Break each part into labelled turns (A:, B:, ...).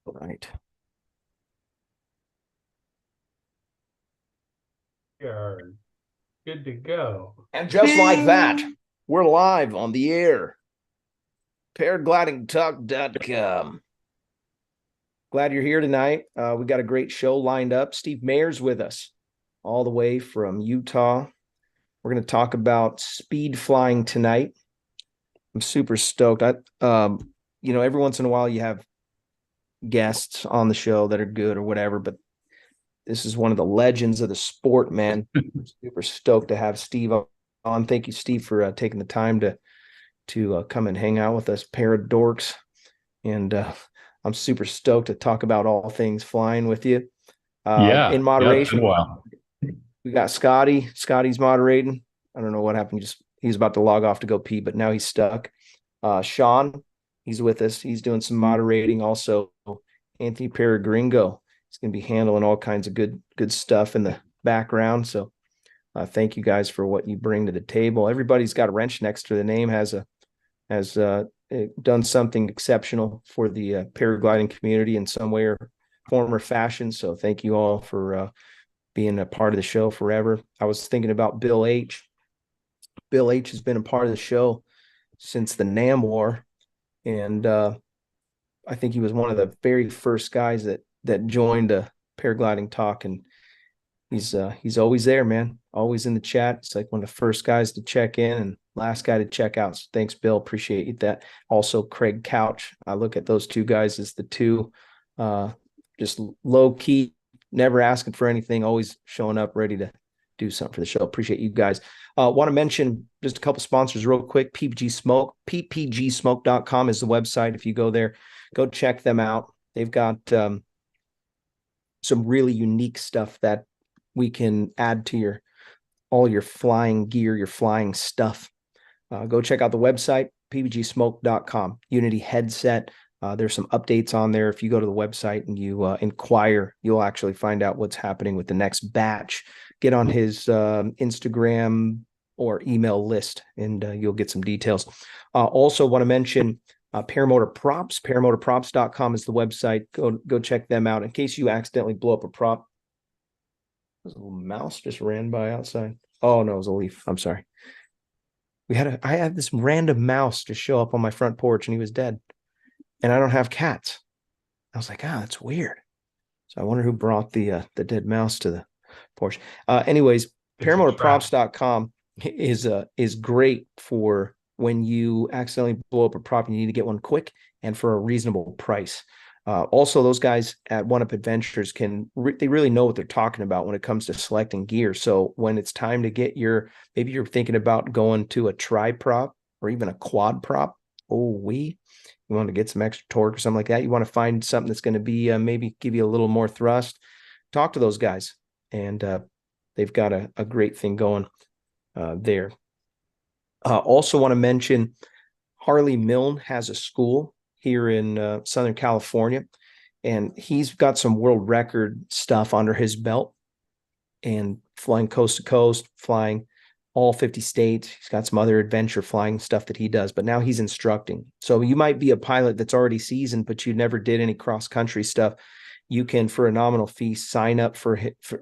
A: All right.
B: We are good to go.
A: And just like that, we're live on the air. Paraglidingtalk.com. Glad you're here tonight. We got a great show lined up. Steve Mayer's with us, all the way from Utah. We're going to talk about speed flying tonight. I'm super stoked. Every once in a while you have guests on the show that are good or whatever, but this is one of the legends of the sport, man. I'm super stoked to have Steve on. Thank you, Steve, for taking the time to come and hang out with us, pair of dorks. And I'm super stoked to talk about all things flying with you.
C: Yeah,
A: In
C: yeah, it's been a
A: moderation,
C: while.
A: we got Scotty. Scotty's moderating. I don't know what happened. He's about to log off to go pee, but now he's stuck. Sean, he's with us. He's doing some moderating. Also, Anthony Peregringo. He's going to be handling all kinds of good stuff in the background. So thank you guys for what you bring to the table. Everybody's got a wrench next to the name, has done something exceptional for the paragliding community in some way or form or fashion. So thank you all for being a part of the show forever. I was thinking about Bill H. Bill H has been a part of the show since the NAM War, and I think he was one of the very first guys that joined paragliding talk, and he's always there, man. Always in the chat. It's like one of the first guys to check in and last guy to check out. So thanks, Bill. Appreciate that. Also, Craig Couch. I look at those two guys as the two, just low key, never asking for anything, always showing up ready to do something for the show. Appreciate you guys. Want to mention just a couple sponsors real quick. PPG Smoke, ppgsmoke.com is the website. If you go there, go check them out. They've got some really unique stuff that we can add to all your flying gear, your flying stuff. Go check out the website, ppgsmoke.com. Unity headset. There's some updates on there. If you go to the website and you inquire, you'll actually find out what's happening with the next batch. Get on his Instagram or email list, and you'll get some details. Also want to mention Paramotor Props. Paramotorprops.com is the website. Go check them out in case you accidentally blow up a prop. There's a little mouse just ran by outside. Oh no, it was a leaf. I'm sorry. I had this random mouse just show up on my front porch, and he was dead. And I don't have cats. I was like, that's weird. So I wonder who brought the dead mouse to the porch. Anyways,
B: It's a trap.
A: paramotorprops.com is great for when you accidentally blow up a prop and you need to get one quick and for a reasonable price. Also, those guys at One Up Adventures they really know what they're talking about when it comes to selecting gear. So when it's time to get maybe you're thinking about going to a tri prop or even a quad prop. You want to get some extra torque or something like that. You want to find something that's going to be maybe give you a little more thrust. Talk to those guys, and they've got a great thing going there. Also want to mention Harley Milne has a school here in Southern California, and he's got some world record stuff under his belt and flying coast to coast, flying all 50 states. He's got some other adventure flying stuff that he does, but now he's instructing. So you might be a pilot that's already seasoned, but you never did any cross country stuff. You can, for a nominal fee, sign up for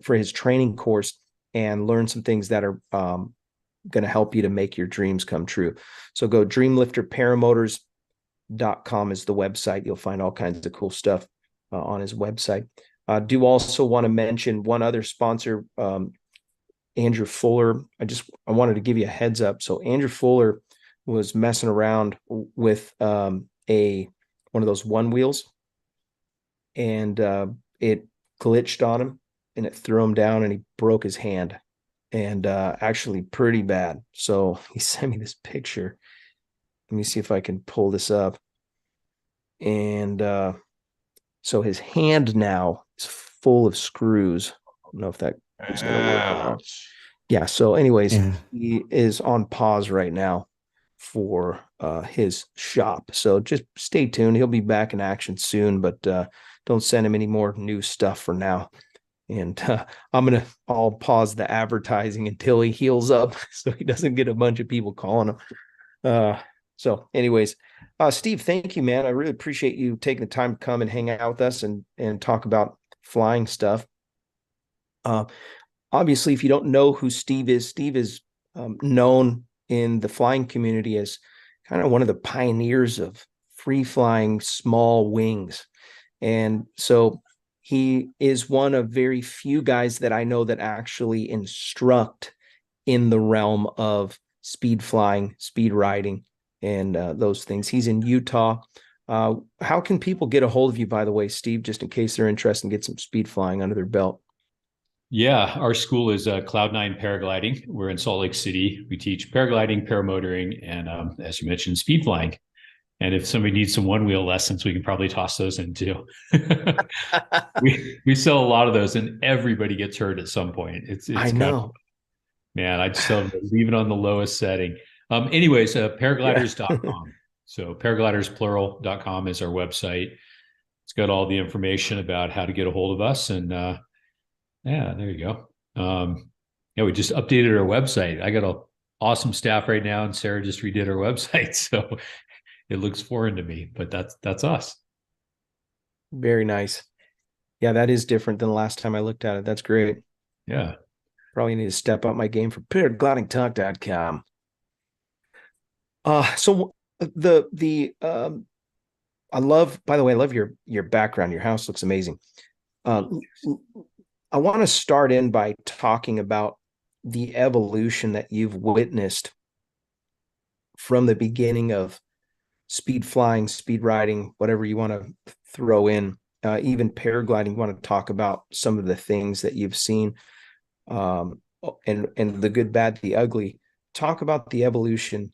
A: his training course and learn some things that are going to help you to make your dreams come true. So go dreamlifterparamotors.com is the website. You'll find all kinds of cool stuff on his website. Do also want to mention one other sponsor, Andrew Fuller. I wanted to give you a heads up. So Andrew Fuller was messing around with one of those one wheels, and it glitched on him and it threw him down and he broke his hand, and actually pretty bad. So he sent me this picture. Let me see if I can pull this up. And so his hand now is full of screws. I don't know if that is going to work or not. Yeah. So anyways, he is on pause right now for his shop. So just stay tuned. He'll be back in action soon, but don't send him any more new stuff for now. And I'll pause the advertising until he heals up so he doesn't get a bunch of people calling him. So anyways, Steve, thank you, man. I really appreciate you taking the time to come and hang out with us and talk about flying stuff. Uh, Obviously, if you don't know who Steve is known in the flying community as kind of one of the pioneers of free flying small wings. And so he is one of very few guys that I know that actually instruct in the realm of speed flying, speed riding, and those things. He's in Utah. How can people get a hold of you, by the way, Steve, just in case they're interested in get some speed flying under their belt?
C: Yeah, our school is Cloud9 Paragliding. We're in Salt Lake City. We teach paragliding, paramotoring, and as you mentioned, speed flying. And if somebody needs some one wheel lessons, we can probably toss those in too. we sell a lot of those, and everybody gets hurt at some point.
A: I
C: It's kind of,
A: know.
C: man. I just tell them to leave it on the lowest setting. Anyways,
A: Yeah.
C: paragliders.com. So paraglidersplural.com is our website. It's got all the information about how to get a hold of us, and yeah, there you go. Yeah, we just updated our website. I got an awesome staff right now, and Sarah just redid our website, so it looks foreign to me, but that's us.
A: Very nice. Yeah, that is different than the last time I looked at it. That's great.
C: Yeah.
A: Probably need to step up my game for paraglidingtalk.com. So the I love, by the way, I love your background. Your house looks amazing. Um, I want to start in by talking about the evolution that you've witnessed from the beginning of speed flying, speed riding, whatever you want to throw in, even paragliding. You want to talk about some of the things that you've seen, and the good, bad, the ugly. Talk about the evolution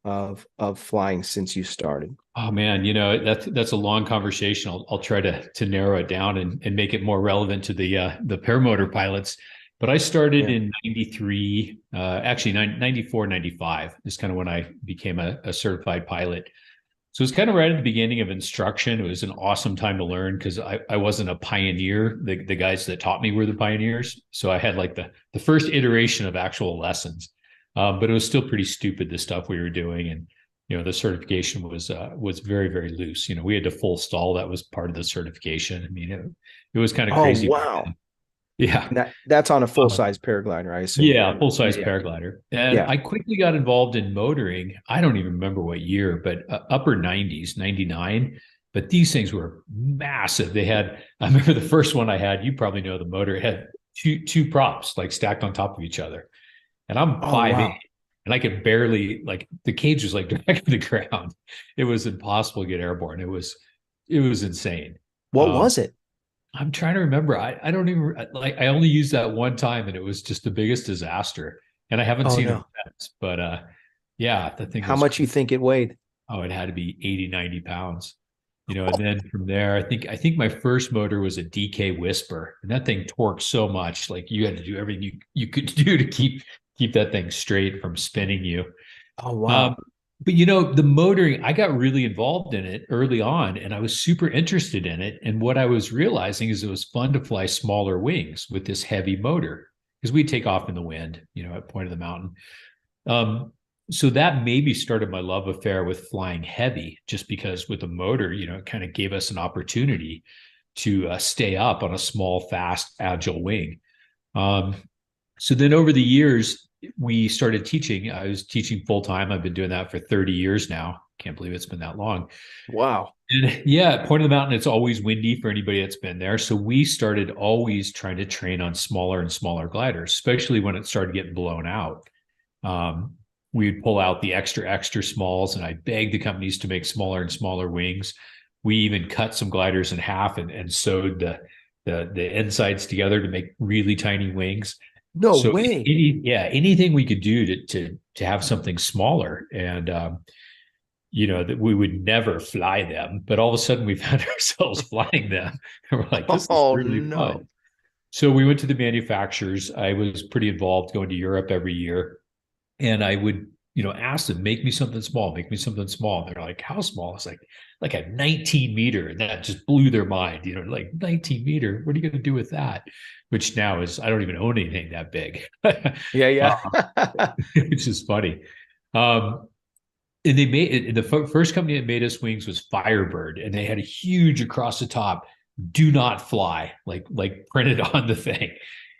A: of flying since you started.
C: Oh man, that's a long conversation. I'll try to narrow it down and make it more relevant to the paramotor pilots. But I started
A: Yeah.
C: in 93, actually 94, 95 is kind of when I became a certified pilot. So it was kind of right at the beginning of instruction. It was an awesome time to learn because I wasn't a pioneer. The guys that taught me were the pioneers. So I had like the first iteration of actual lessons. But it was still pretty stupid, the stuff we were doing. And the certification was very, very loose. We had to full stall. That was part of the certification. I mean, it was kind of
A: Oh,
C: crazy.
A: wow.
C: Yeah.
A: And that's on a full size paraglider, I assume.
C: Yeah, full
A: Yeah,
C: size
A: yeah.
C: paraglider. And
A: Yeah.
C: I quickly got involved in motoring. I don't even remember what year, but upper 90s, 99. But these things were massive. I remember the first one I had, you probably know the motor, it had two props like stacked on top of each other. And I'm
A: Oh,
C: 5'8",
A: wow.
C: and I could barely, like, the cage was like dragging the ground. It was impossible to get airborne. It was insane.
A: What
C: Um,
A: was it?
C: I'm trying to remember. I don't even like. I only used that one time, and it was just the biggest disaster. And I haven't
A: Oh,
C: seen it
A: no.
C: since. But yeah, the thing
A: How
C: was,
A: much you think it weighed?
C: oh, it had to be 80, 90 pounds. And then from there, I think my first motor was a DK Whisper, and that thing torqued so much. Like you had to do everything you could do to keep that thing straight from spinning you.
A: Oh,
C: Um,
A: wow.
C: but the motoring, I got really involved in it early on, and I was super interested in it. And what I was realizing is it was fun to fly smaller wings with this heavy motor because we'd take off in the wind, at point of the mountain. Um, so that maybe started my love affair with flying heavy, just because with the motor, it kind of gave us an opportunity to stay up on a small, fast, agile wing. Um, so then over the years, we started teaching. I was teaching full time. I've been doing that for 30 years now. Can't believe it's been that long.
A: Wow.
C: And yeah, at Point of the Mountain, it's always windy for anybody that's been there. So we started always trying to train on smaller and smaller gliders, especially when it started getting blown out. Um, we'd pull out the extra smalls, and I begged the companies to make smaller and smaller wings. We even cut some gliders in half and sewed the insides together to make really tiny wings.
A: No
C: So
A: way.
C: anything we could do to have something smaller, and that we would never fly them, but all of a sudden we found ourselves flying them, and we're like, this is
A: Oh,
C: really
A: no.
C: fun. So we went to the manufacturers. I was pretty involved going to Europe every year, and I would ask them, make me something small, make me something small. And they're like, how small? It's like a 19 meter, and that just blew their mind. Like 19 meter, what are you going to do with that? Which now is, I don't even own anything that big.
A: Yeah, yeah.
C: It's just funny. Um, And they made it, the first company that made us wings was Firebird, and they had a huge across the top "Do not fly" like printed on the thing.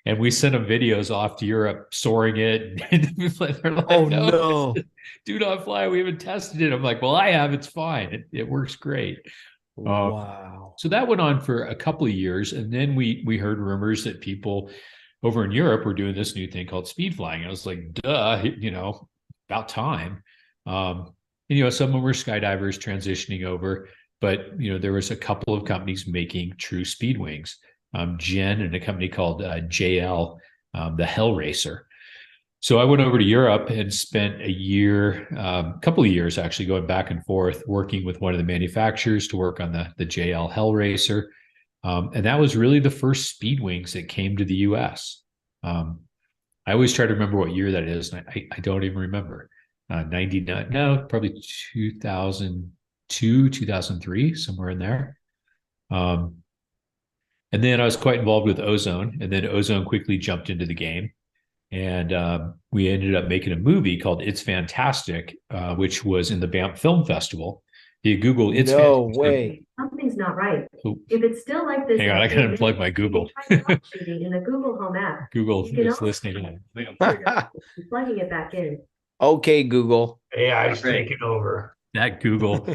C: And we sent them videos off to Europe soaring it. And they're like,
A: Oh
C: no,
A: no.
C: do not fly. We haven't tested it. I'm like, well, I have. It's fine. It works great.
A: Wow.
C: So that went on for a couple of years. And then we heard rumors that people over in Europe were doing this new thing called speed flying. I was like, duh, about time. Some of them were skydivers transitioning over, but there was a couple of companies making true speed wings. Jen and a company called JL, the Hell Racer. So I went over to Europe and spent a year, a couple of years actually, going back and forth, working with one of the manufacturers to work on the JL Hell Racer. And that was really the first speed wings that came to the US. I always try to remember what year that is, and I don't even remember. 99, no, probably 2002, 2003, somewhere in there. And then I was quite involved with Ozone, and then Ozone quickly jumped into the game. And we ended up making a movie called It's Fantastic, which was in the Banff Film Festival. You Google It's
A: No
C: Fantastic.
A: way.
D: Something's not right.
C: Oh,
D: If it's still like this,
C: hang on, I gotta unplug my Google.
D: in the Google Home app,
C: Google
D: You can
C: is
D: also-
C: listening.
D: plugging it back in.
A: Okay, Google.
B: AI is taking over.
C: That Google.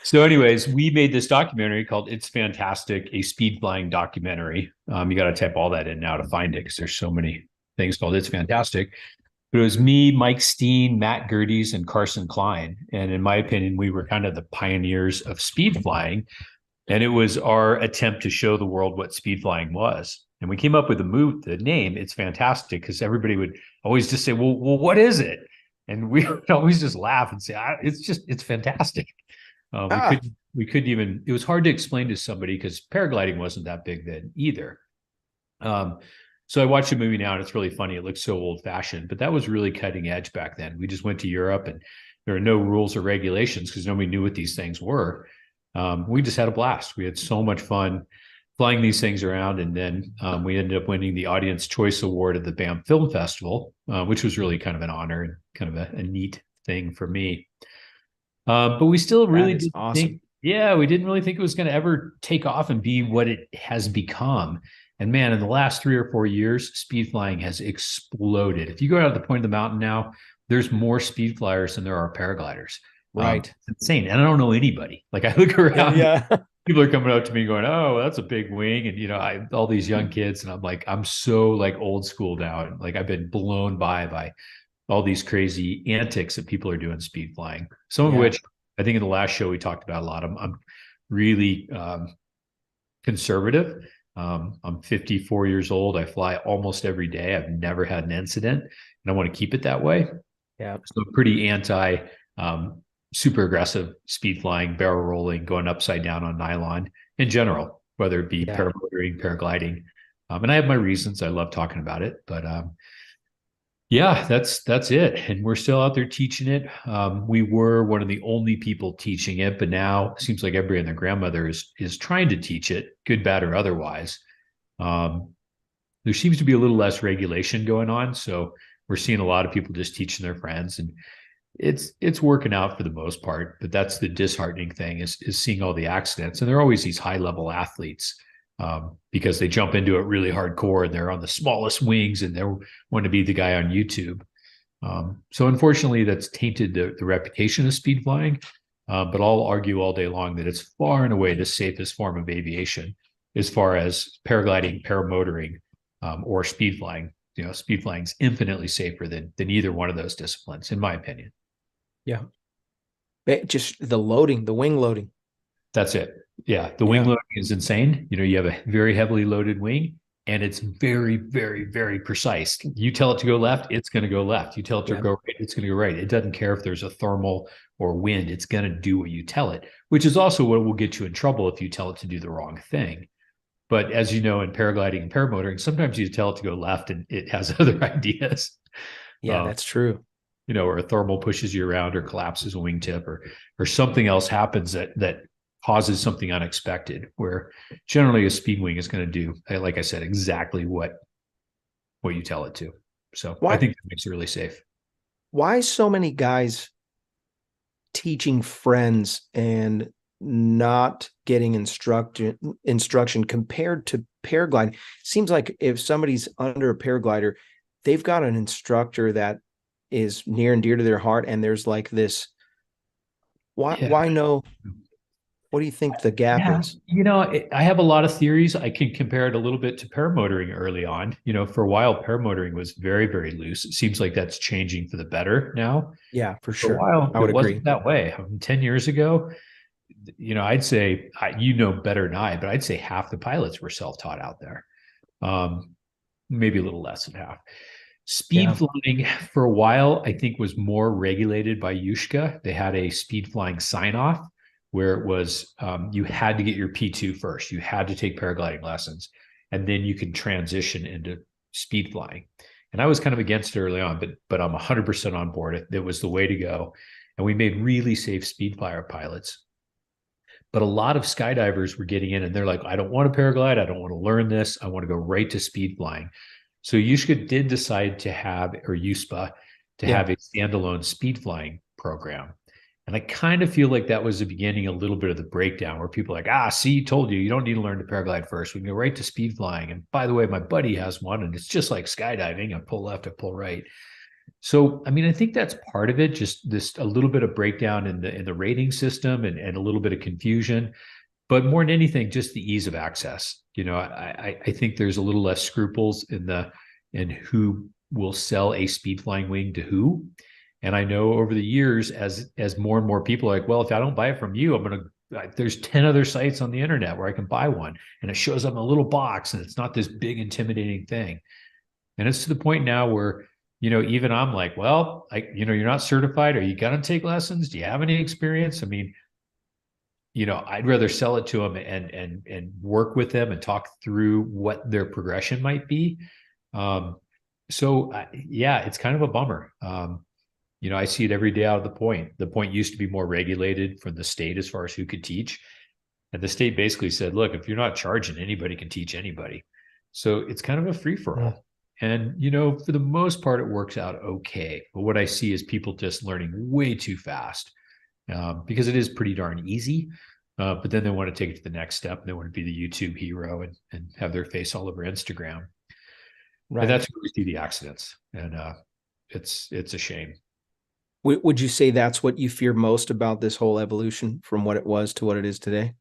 C: So anyways, we made this documentary called It's Fantastic, a speed flying documentary. You got to type all that in now to find it because there's so many things called It's Fantastic. But it was me, Mike Steen, Matt Gerdes, and Carson Klein. And in my opinion, we were kind of the pioneers of speed flying. And it was our attempt to show the world what speed flying was. And we came up with the name It's Fantastic, because everybody would always just say, well, what is it? And we would always just laugh and say, it's fantastic. We couldn't even, it was hard to explain to somebody because paragliding wasn't that big then either. So I watched the movie now and it's really funny. It looks so old fashioned, but that was really cutting edge back then. We just went to Europe and there are no rules or regulations because nobody knew what these things were. We just had a blast. We had so much fun flying these things around. And then we ended up winning the Audience Choice Award at the Banff Film Festival, which was really kind of an honor and kind of a neat thing for me. But we still really didn't think, we didn't really think it was going to ever take off and be what it has become. And man, in the last 3 or 4 years, speed flying has exploded. If you go out to the point of the mountain now, there's more speed flyers than there are paragliders.
A: Right.
C: It's insane. And I don't know anybody. Like I look around,
A: Yeah.
C: people are coming up to me going, oh, that's a big wing. And, all these young kids. And I'm like, I'm so like old school now. Like I've been blown by all these crazy antics that people are doing speed flying. Some of which I think in the last show we talked about a lot. I'm really conservative. I'm 54 years old. I fly almost every day. I've never had an incident and I want to keep it that way.
A: Yeah.
C: So pretty anti super aggressive speed flying, barrel rolling, going upside down on nylon in general, whether it be paramotoring, paragliding. And I have my reasons. I love talking about it, but that's it. And we're still out there teaching it. We were one of the only people teaching it, but now it seems like everybody and their grandmother is trying to teach it, good, bad, or otherwise. There seems to be a little less regulation going on. So we're seeing a lot of people just teaching their friends, and it's working out for the most part. But that's the disheartening thing is seeing all the accidents. And there are always these high level athletes because they jump into it really hardcore and they're on the smallest wings and they want to be the guy on YouTube. So unfortunately, that's tainted the reputation of speed flying. But I'll argue all day long that it's far and away the safest form of aviation as far as paragliding, paramotoring, or speed flying. Speed flying is infinitely safer than either one of those disciplines, in my opinion.
A: Yeah. Just the wing loading.
C: That's it. Yeah. The wing loading is insane. You have a very heavily loaded wing and it's very, very, very precise. You tell it to go left, it's going to go left. You tell it to go right, it's going to go right. It doesn't care if there's a thermal or wind. It's going to do what you tell it, which is also what will get you in trouble if you tell it to do the wrong thing. But as you know, in paragliding and paramotoring, sometimes you tell it to go left and it has other ideas.
A: Yeah, that's true.
C: Or a thermal pushes you around or collapses a wingtip or something else happens that causes something unexpected, where generally a speed wing is going to do, like I said, exactly what you tell it to. So I think that makes it really safe.
A: Why so many guys teaching friends and not getting instruction compared to paragliding. Seems like if somebody's under a paraglider, they've got an instructor that is near and dear to their heart, and there's like this, why no? What do you think the gap is?
C: I have a lot of theories. I can compare it a little bit to paramotoring early on. For a while, paramotoring was very, very loose. It seems like that's changing for the better now.
A: Yeah, for
C: For a
A: sure.
C: while,
A: I would
C: it
A: agree.
C: wasn't that way. 10 years ago, I'd say, better than I, but I'd say half the pilots were self-taught out there. Maybe a little less than half. Speed flying for a while, I think, was more regulated by Yushka. They had a speed flying sign-off where it was you had to get your P2 first. You had to take paragliding lessons, and then you can transition into speed flying. And I was kind of against it early on, but I'm 100% on board. It was the way to go. And we made really safe speed flyer pilots. But a lot of skydivers were getting in and they're like, I don't want to paraglide. I don't want to learn this. I want to go right to speed flying. So Yushka did decide to have, or USPA, to have a standalone speed flying program. And I kind of feel like that was the beginning, a little bit of the breakdown where people are like, see, told you don't need to learn to paraglide first. We can go right to speed flying. And by the way, my buddy has one and it's just like skydiving. I pull left, I pull right. So, I think that's part of it, just this a little bit of breakdown in the rating system and a little bit of confusion, but more than anything, just the ease of access. I think there's a little less scruples in who will sell a speed flying wing to who. And I know over the years, as more and more people are like, well, if I don't buy it from you, there's 10 other sites on the internet where I can buy one, and it shows up in a little box and it's not this big intimidating thing. And it's to the point now where even I'm like, well, you're not certified. Are you going to take lessons? Do you have any experience? I'd rather sell it to them and work with them and talk through what their progression might be. It's kind of a bummer. I see it every day out of the point. The point used to be more regulated from the state as far as who could teach. And the state basically said, look, if you're not charging, anybody can teach anybody. So it's kind of a free for all. And, for the most part, it works out okay. But what I see is people just learning way too fast because it is pretty darn easy. But then they want to take it to the next step. And they want to be the YouTube hero and have their face all over Instagram. Right. And that's where we see the accidents. And it's a shame.
A: Would you say that's what you fear most about this whole evolution from what it was to what it is today?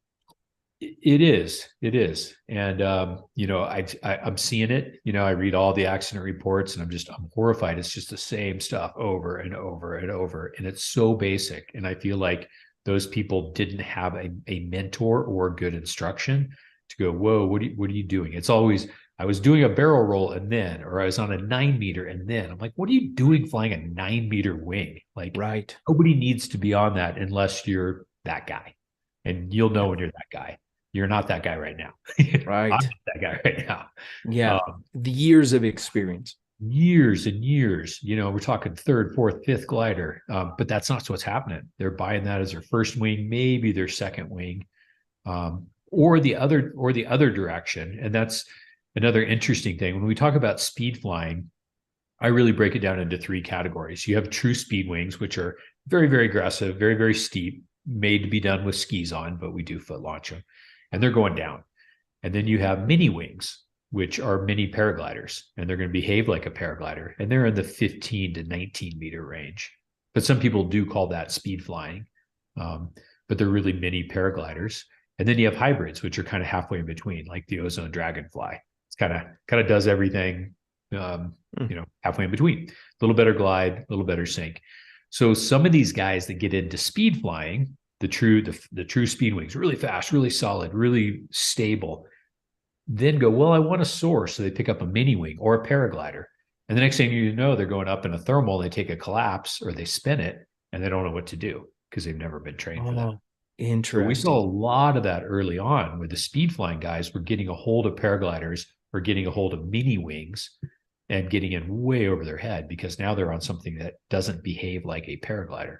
C: It is. And, I'm seeing it, I read all the accident reports and I'm horrified. It's just the same stuff over and over and over. And it's so basic. And I feel like those people didn't have a mentor or good instruction to go, whoa, what are you doing? It's always, I was doing a barrel roll or I was on a 9 meter. And then I'm like, what are you doing flying a 9 meter wing? Like, right. Nobody needs to be on that unless you're that guy. And you'll know when you're that guy. You're not that guy right now.
A: Right.
C: I'm not that guy right now.
A: Yeah. The years of experience.
C: Years and years. We're talking third, fourth, fifth glider. But that's not what's happening. They're buying that as their first wing, maybe their second wing, or the other direction. And that's another interesting thing. When we talk about speed flying, I really break it down into 3 categories. You have true speed wings, which are very, very aggressive, very, very steep, made to be done with skis on, but we do foot launch them. And they're going down. And then you have mini wings, which are mini paragliders, and they're going to behave like a paraglider. And they're in the 15 to 19 meter range. But some people do call that speed flying, but they're really mini paragliders. And then you have hybrids, which are kind of halfway in between, like the Ozone Dragonfly. It's kind of does everything, halfway in between. A little better glide, a little better sink. So some of these guys that get into speed flying, the true speed wings, really fast, really solid, really stable, then go, well, I want to soar. So they pick up a mini wing or a paraglider. And the next thing you know, they're going up in a thermal, they take a collapse or they spin it and they don't know what to do because they've never been trained for that.
A: Interesting.
C: So we saw a lot of that early on where the speed flying guys were getting a hold of paragliders or getting a hold of mini wings and getting in way over their head because now they're on something that doesn't behave like a paraglider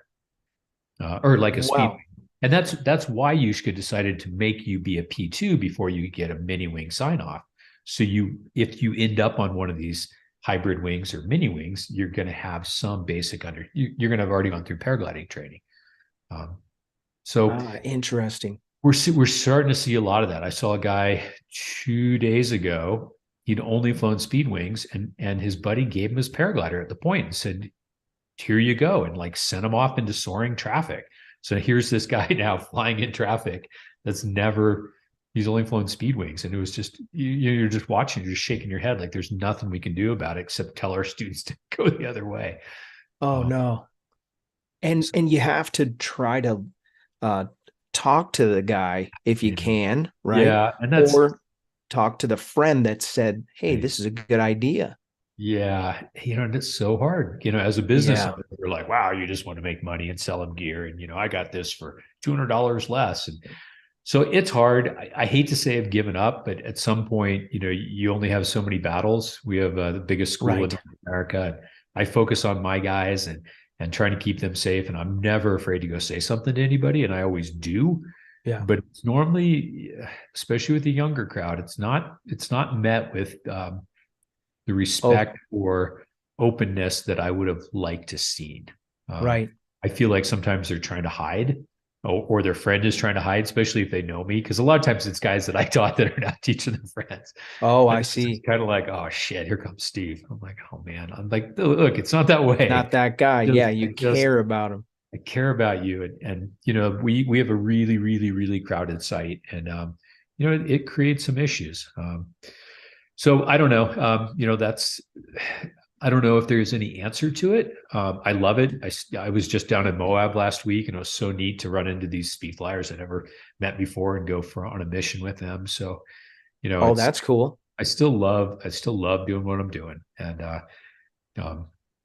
C: or like a speed wing. And that's why Yushka decided to make you be a P2 before you get a mini wing sign off. So if you end up on one of these hybrid wings or mini wings, you're going to have some basic you're going to have already gone through paragliding training. So
A: Interesting.
C: we're starting to see a lot of that. I saw a guy 2 days ago. He'd only flown speed wings, and his buddy gave him his paraglider at the point and said, "Here you go," and like sent him off into soaring traffic. So here's this guy now flying in traffic that's never. He's only flown speed wings, and it was just you're just watching, you're just shaking your head like there's nothing we can do about it except tell our students to go the other way.
A: Oh no. And you have to try to talk to the guy if you can, right?
C: Yeah, and that's
A: or talk to the friend that said, "Hey,
C: right.
A: this is a good idea."
C: Yeah, and it's so hard. As a business
A: Yeah.
C: owner, you're like, wow, you just want to make money and sell them gear. And, I got this for $200 less. And so it's hard. I hate to say I've given up, but at some point, you only have so many battles. We have the biggest school in
A: Right.
C: North America. I focus on my guys and trying to keep them safe. And I'm never afraid to go say something to anybody. And I always do.
A: Yeah.
C: But it's normally, especially with the younger crowd, it's not met with the respect or openness that I would have liked to seen.
A: Right.
C: I feel like sometimes they're trying to hide, or their friend is trying to hide, especially if they know me. Because a lot of times it's guys that I taught that are not teaching their friends.
A: Oh, I
C: It's
A: see.
C: kind of like, oh shit, here comes Steve. I'm like, oh man. I'm like, look, it's not that way.
A: Not that guy. Yeah, you care about him.
C: I care about you, and we have a really, really, really crowded site, and it creates some issues. So I don't know. I don't know if there's any answer to it. I love it. I was just down in Moab last week, and it was so neat to run into these speed flyers I never met before and go on a mission with them. So,
A: That's cool.
C: I still love doing what I'm doing, and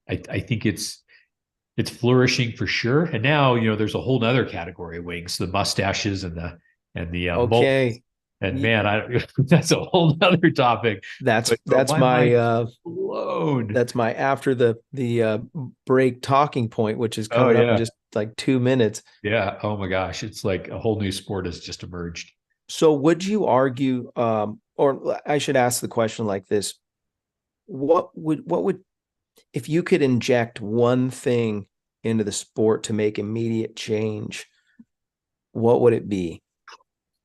C: I think it's flourishing for sure. And now, there's a whole nother category of wings, the mustaches and the
A: Okay.
C: and man, that's a whole nother topic.
A: That's my after the break talking point, which is coming up in just like 2 minutes.
C: Yeah. Oh my gosh. It's like a whole new sport has just emerged.
A: So would you argue, or I should ask the question like this, what would, if you could inject one thing into the sport to make immediate change, what would it be?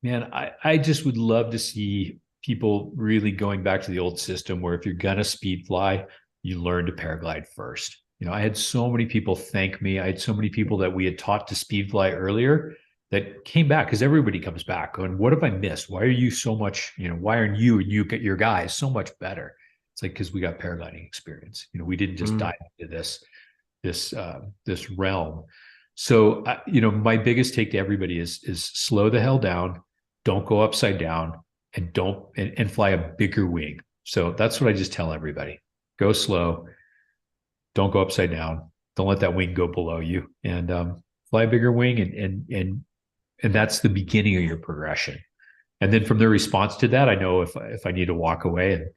C: Man, I just would love to see people really going back to the old system where if you're going to speed fly, you learn to paraglide first. I had so many people thank me. I had so many people that we had taught to speed fly earlier that came back, because everybody comes back going, what have I missed? Why are you so much, why aren't you and your guys so much better? It's like, because we got paragliding experience. We didn't just dive into this realm. So, my biggest take to everybody is slow the hell down. Don't go upside down, and fly a bigger wing. So that's what I just tell everybody. Go slow. Don't go upside down. Don't let that wing go below you, and fly a bigger wing. And that's the beginning of your progression. And then from their response to that, I know if I need to walk away and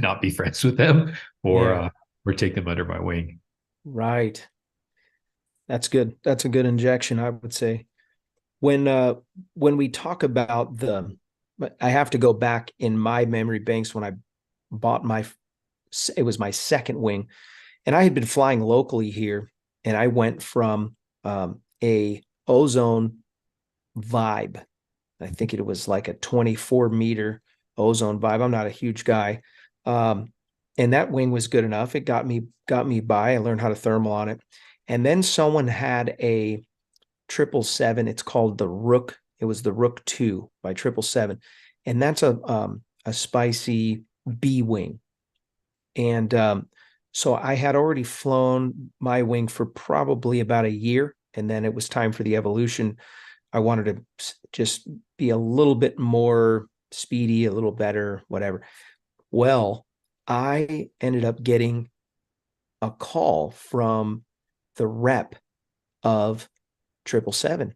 C: not be friends with them, or take them under my wing.
A: Right. That's good. That's a good injection, I would say. When we talk about I have to go back in my memory banks when I bought it was my second wing, and I had been flying locally here, and I went from a ozone Vibe. I think it was like a 24-meter ozone Vibe. I'm not a huge guy. And that wing was good enough. It got me by. I learned how to thermal on it. And then someone had a 777. It's called the Rook. It was the Rook 2 by 777. And that's a spicy B wing. And so I had already flown my wing for probably about a year. And then it was time for the evolution. I wanted to just be a little bit more speedy, a little better, whatever. Well, I ended up getting a call from the rep of 777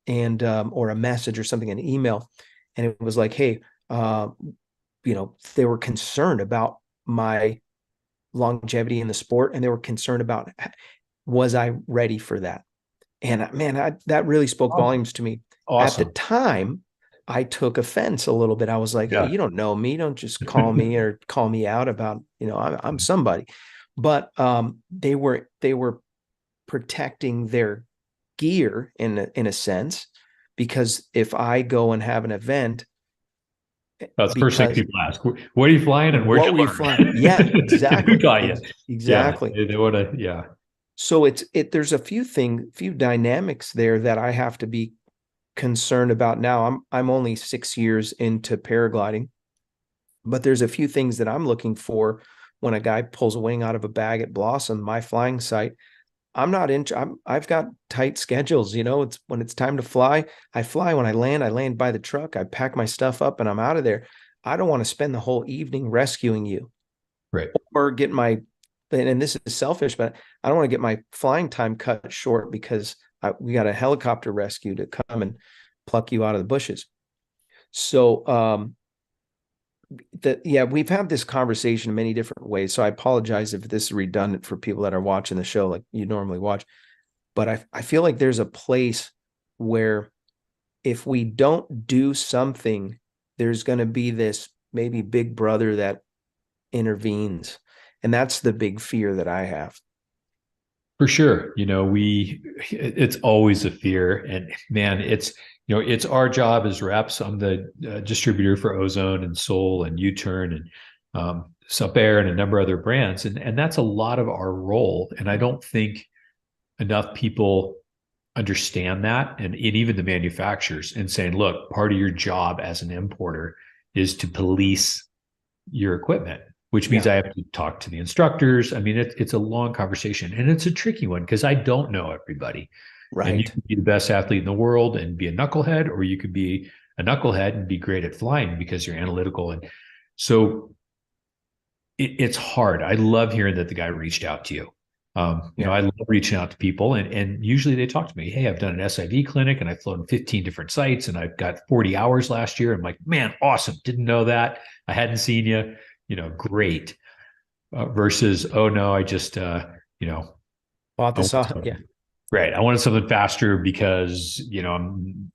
A: and or a message or something, an email. And it was like, hey, they were concerned about my longevity in the sport, and they were concerned about, was I ready for that? And man, that really spoke volumes to me.
C: Awesome.
A: At the time, I took offense a little bit. I was like, hey, you don't know me. Don't just call me or call me out about, I'm somebody. But they were protecting their gear in a sense, because if I go and have an event,
C: That's the first thing
A: because
C: people ask. What are you flying and where'd
A: what
C: you
A: were you
C: learn?
A: flying? Yeah, exactly.
C: Who taught you? Yeah,
A: Exactly.
C: they want to. Yeah,
A: So there's a few dynamics there that I have to be concerned about now. I'm only 6 years into paragliding, but there's a few things that I'm looking for when a guy pulls a wing out of a bag at Blossom, my flying site. I'm not in. I've got tight schedules. It's when it's time to fly. I fly. When I land by the truck. I pack my stuff up and I'm out of there. I don't want to spend the whole evening rescuing you
C: right.
A: or get my. And this is selfish, but I don't want to get my flying time cut short because we got a helicopter rescue to come and pluck you out of the bushes. So, yeah, we've had this conversation in many different ways. So I apologize if this is redundant for people that are watching the show like you normally watch. But I feel like there's a place where if we don't do something, there's going to be this maybe big brother that intervenes. And that's the big fear that I have.
C: For sure. It's always a fear. And man, it's our job as reps. I'm the distributor for Ozone and Soul and U-Turn and Sup Air and a number of other brands. And that's a lot of our role. And I don't think enough people understand that. And even the manufacturers and saying, look, part of your job as an importer is to police your equipment, which means I have to talk to the instructors. I mean, it's a long conversation and it's a tricky one because I don't know everybody.
A: Right.
C: And you can be the best athlete in the world and be a knucklehead, or you could be a knucklehead and be great at flying because you're analytical. And so it's hard. I love hearing that the guy reached out to you. I love reaching out to people and usually they talk to me. Hey, I've done an SIV clinic and I've flown 15 different sites and I've got 40 hours last year. I'm like, man, awesome. Didn't know that. I hadn't seen you. Great. Versus, oh no, I just,
A: bought this off. Yeah.
C: Right. I wanted something faster because, I'm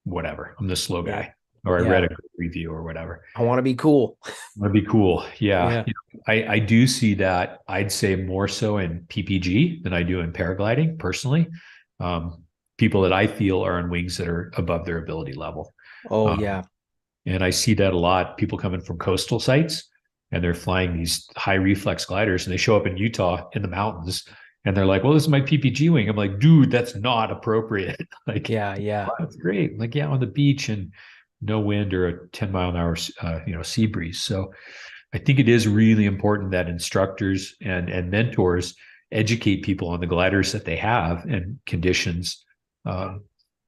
C: whatever. I'm the slow guy, or I read a good review or whatever.
A: I want to be cool.
C: I want to be cool. Yeah. I do see that. I'd say more so in PPG than I do in paragliding personally. People that I feel are on wings that are above their ability level.
A: Oh, yeah.
C: And I see that a lot. People coming from coastal sites and they're flying these high reflex gliders and they show up in Utah in the mountains and they're like, well, this is my PPG wing. I'm like, dude, that's not appropriate. Like,
A: yeah.
C: oh, that's great. Like, on the beach and no wind or a 10-mile-an-hour, sea breeze. So I think it is really important that instructors and mentors educate people on the gliders that they have and conditions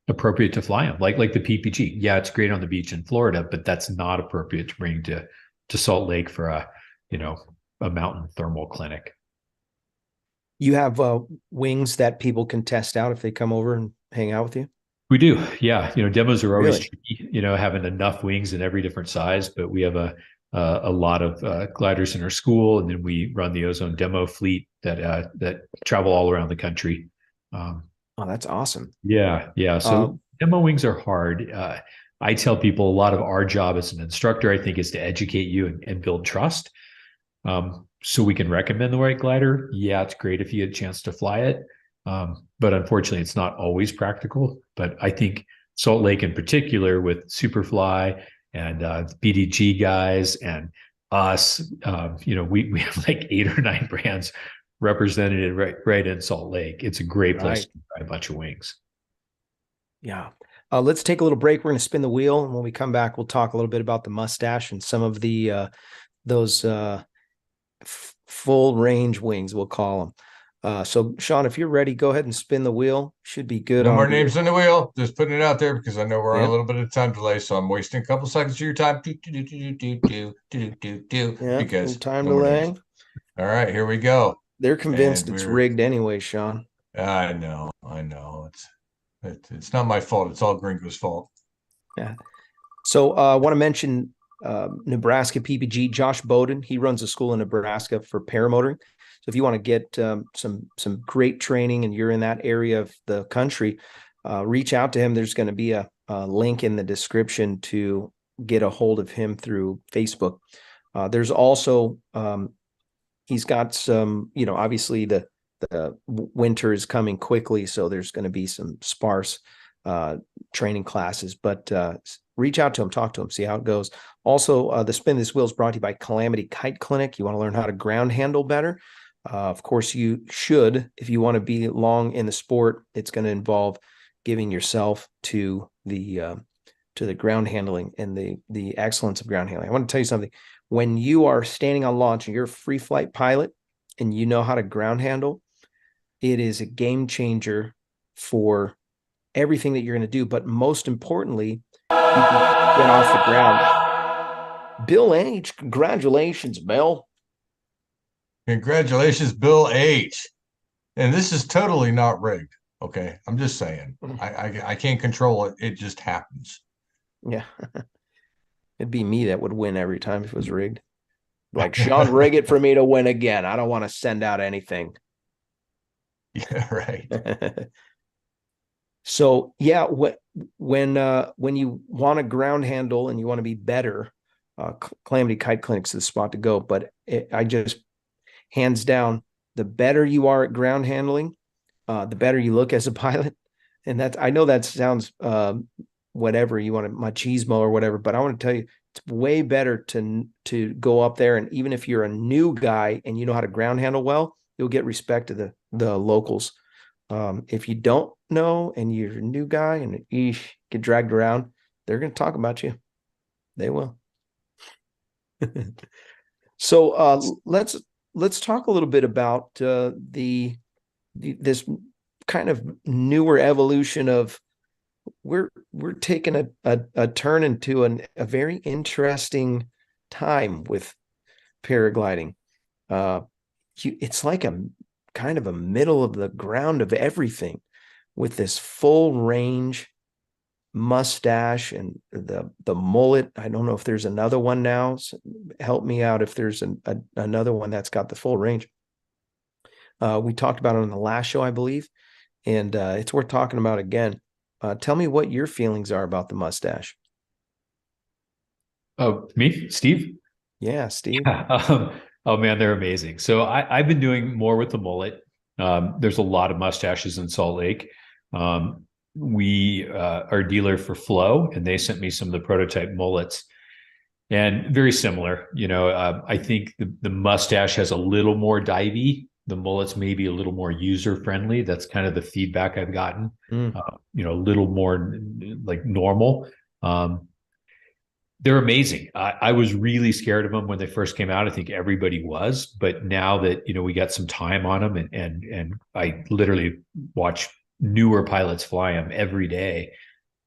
C: appropriate to fly them, like the PPG. Yeah, it's great on the beach in Florida, but that's not appropriate to bring to Salt Lake for a mountain thermal clinic.
A: You have wings that people can test out if they come over and hang out with you?
C: We do. Yeah. Demos are always
A: Really?
C: tricky, having enough wings in every different size, but we have a lot of gliders in our school. And then we run the Ozone demo fleet that travel all around the country.
A: Oh, that's awesome.
C: Yeah. So demo wings are hard. I tell people a lot of our job as an instructor, I think, is to educate you and build trust. So we can recommend the right glider. Yeah, it's great if you get a chance to fly it. But unfortunately, it's not always practical. But I think Salt Lake in particular with Superfly and BDG guys and us, we have like 8 or 9 brands represented right in Salt Lake. It's a great place to try a bunch of wings.
A: Yeah. Let's take a little break. We're going to spin the wheel. And when we come back, we'll talk a little bit about the mustache and some of the those full range wings, we'll call them. So Sean, if you're ready, go ahead and spin the wheel. Should be good.
E: No more names on the wheel. Just putting it out there because I know we're on
A: Yep.
E: a little bit of time delay, so I'm wasting a couple seconds of your time. Because
A: time
E: no more
A: delay.
E: names. All right, here we go.
A: They're convinced
E: And
A: it's rigged anyway, Sean.
E: I know. It's not my fault. It's all Gringo's fault.
A: Yeah. So I want to mention Nebraska PPG, Josh Bowden. He runs a school in Nebraska for paramotoring. So if you want to get some great training and you're in that area of the country, reach out to him. There's going to be a link in the description to get a hold of him through Facebook. There's also he's got some, obviously the the winter is coming quickly, so there's going to be some sparse training classes. But reach out to them, talk to them, see how it goes. Also, the Spin This Wheel is brought to you by Calamity Kite Clinic. You want to learn how to ground handle better? Of course, you should. If you want to be long in the sport, it's going to involve giving yourself to the ground handling and the excellence of ground handling. I want to tell you something. When you are standing on launch and you're a free flight pilot and you know how to ground handle, it is a game changer for everything that you're going to do. But most importantly, you can get off the ground. Bill H., congratulations, Bill.
E: Congratulations, Bill H. And this is totally not rigged. Okay, I'm just saying. I can't control it. It just happens.
A: Yeah. It'd be me that would win every time if it was rigged. Like, Sean, rig it for me to win again. I don't want to send out anything.
E: Yeah, right.
A: So yeah, when you want to ground handle and you want to be better, Calamity Kite Clinic's the spot to go. But I just, hands down, the better you are at ground handling, the better you look as a pilot. And that's, I know that sounds whatever you want, machismo or whatever, but I want to tell you, it's way better to go up there, and even if you're a new guy and you know how to ground handle well, you'll get respect to the locals. If you don't know and you're a new guy and you get dragged around, they're going to talk about you. They will. So let's talk a little bit about this kind of newer evolution of we're taking a turn into a very interesting time with paragliding. It's like a kind of a middle of the ground of everything, with this full range mustache and the mullet. I don't know if there's another one now. So help me out if there's another one that's got the full range. We talked about it on the last show, I believe, and it's worth talking about again. Tell me what your feelings are about the mustache.
C: Oh, me, Steve?
A: Yeah, Steve.
C: Oh man, they're amazing. So I've been doing more with the mullet. There's a lot of mustaches in Salt Lake. We are a dealer for Flow, and they sent me some of the prototype mullets, and very similar. I think the mustache has a little more divey. The mullets may be a little more user friendly. That's kind of the feedback I've gotten. A little more like normal. They're amazing. I was really scared of them when they first came out. I think everybody was, but now that we got some time on them, and I literally watch newer pilots fly them every day.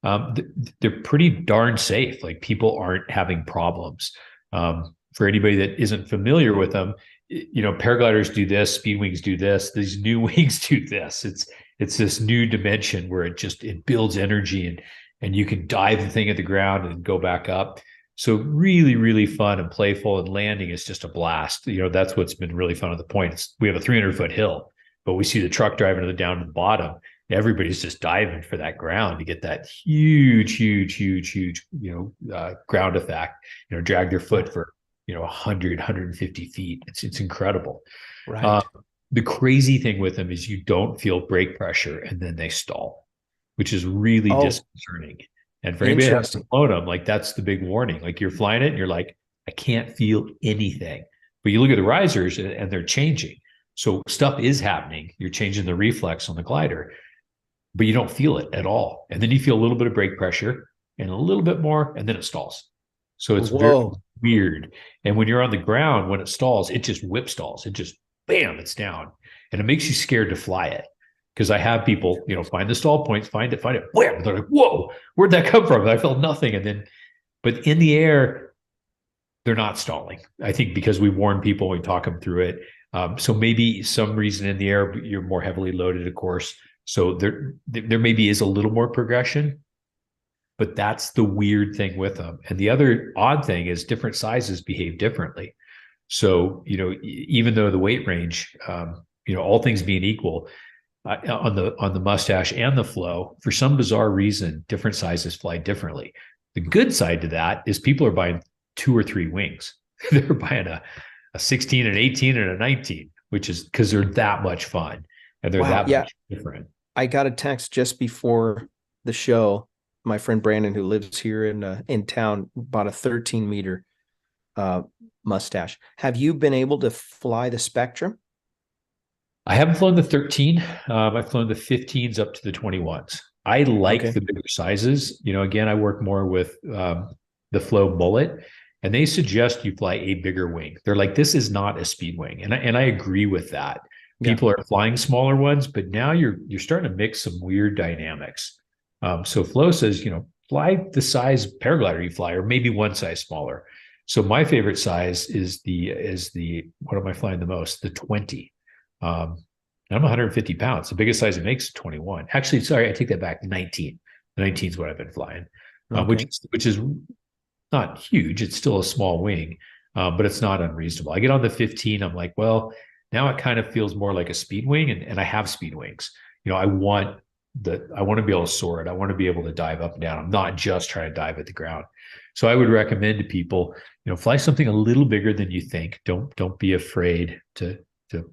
C: They're pretty darn safe. Like, people aren't having problems. For anybody that isn't familiar with them, paragliders do this, speed wings do this, these new wings do this. It's this new dimension where it builds energy, and you can dive the thing at the ground and go back up. So really, really fun and playful, and landing is just a blast. That's what's been really fun at the point. We have a 300-foot hill, but we see the truck driving down to the bottom. Everybody's just diving for that ground to get that huge ground effect, drag their foot for 100, 150 feet. It's incredible.
A: Right.
C: The crazy thing with them is you don't feel brake pressure, and then they stall, which is really disconcerting. And for anybody that hasn't flown them, like, that's the big warning. Like, you're flying it and you're like, I can't feel anything. But you look at the risers and they're changing. So stuff is happening. You're changing the reflex on the glider, but you don't feel it at all. And then you feel a little bit of brake pressure and a little bit more, and then it stalls. So it's very weird. And when you're on the ground, when it stalls, it just whip stalls. It just, bam, it's down. And it makes you scared to fly it. Because I have people, find the stall points, find it, wham! They're like, whoa, where'd that come from? I felt nothing. But in the air, they're not stalling. I think because we warn people, we talk them through it. So maybe some reason in the air, you're more heavily loaded, of course. So there maybe is a little more progression, but that's the weird thing with them. And the other odd thing is different sizes behave differently. So, even though the weight range, all things being equal, on the mustache and the Flow, for some bizarre reason, different sizes fly differently. The good side to that is people are buying 2 or 3 wings. They're buying a 16, an 18, and a 19. which is because they're that much fun and they're
A: Wow,
C: that
A: yeah.
C: much different.
A: I got a text just before the show. My friend Brandon, who lives here in town, bought a 13-meter mustache. Have you been able to fly the Spectrum?
C: I haven't flown the 13. I've flown the 15s up to the 21s. I like
A: Okay.
C: the bigger sizes. Again, I work more with the Flow Mullet, and they suggest you fly a bigger wing. They're like, this is not a speed wing, and I agree with that.
A: Yeah.
C: People are flying smaller ones, but now you're starting to mix some weird dynamics. So Flow says, fly the size paraglider you fly, or maybe one size smaller. So my favorite size is the what am I flying the most? The 20. And I'm 150 pounds. The biggest size it makes is 21. Actually, sorry, I take that back. 19. The 19 is what I've been flying,
A: Okay.
C: which is not huge. It's still a small wing, but it's not unreasonable. I get on the 15. I'm like, well, now it kind of feels more like a speed wing, and I have speed wings. I want to be able to soar it. I want to be able to dive up and down. I'm not just trying to dive at the ground. So I would recommend to people, fly something a little bigger than you think. Don't be afraid to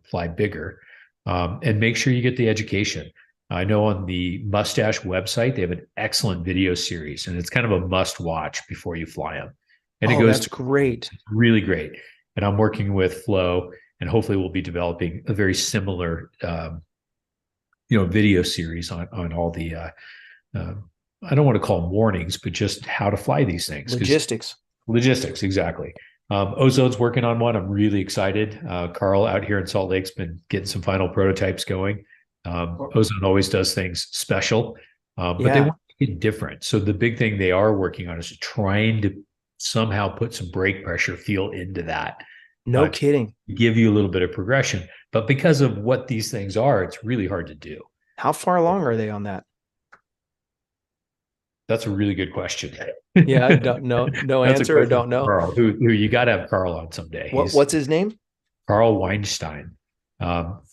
C: fly bigger, and make sure you get the education. I know on the Mustache website, they have an excellent video series, and it's kind of a must watch before you fly them. And it goes
A: that's great.
C: really great. And I'm working with Flow, and hopefully we'll be developing a very similar, video series on all the, I don't want to call them warnings, but just how to fly these things. Logistics, exactly. Ozone's working on one. I'm really excited. Carl out here in Salt Lake's been getting some final prototypes going. Ozone always does things special, but they want to get different. So the big thing they are working on is trying to somehow put some brake pressure feel into that.
A: No kidding.
C: Give you a little bit of progression. But because of what these things are, it's really hard to do.
A: How far along are they on that?
C: That's a really good question.
A: Yeah, I don't know. No answer, or don't know.
C: Carl, who you got to have Carl on someday.
A: What's his name?
C: Carl Weinstein. I'll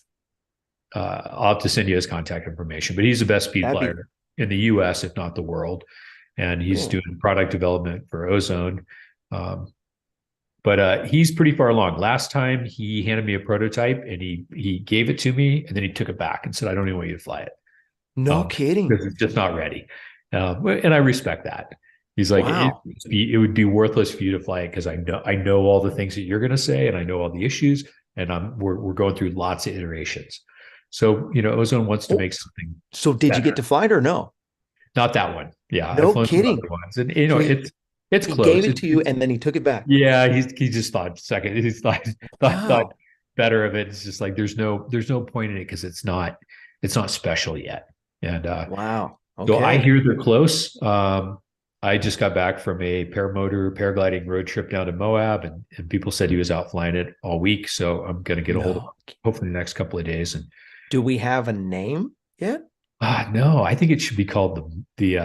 C: have to send you his contact information, but he's the best speed flyer in the US, if not the world. And he's doing product development for Ozone. But he's pretty far along. Last time he handed me a prototype, and he gave it to me, and then he took it back and said, I don't even want you to fly it.
A: No kidding.
C: Because it's just not ready. And I respect that. He's like,
A: wow.
C: it would be worthless for you to fly it because I know all the things that you're going to say, and I know all the issues, and we're going through lots of iterations. So Ozone wants to make something.
A: So did
C: better.
A: you get to fly it or no?
C: Not that one. Yeah,
A: no kidding.
C: Ones. And it's close.
A: He gave it to you, and then he took it back.
C: Yeah, he just thought second. He thought better of it. It's just like there's no point in it because it's not special yet. And
A: wow. Okay.
C: So I hear they're close. I just got back from a paragliding road trip down to Moab, and people said he was out flying it all week. So I'm going to get a hold of him hopefully the next couple of days. And
A: do we have a name yet?
C: No, I think it should be called the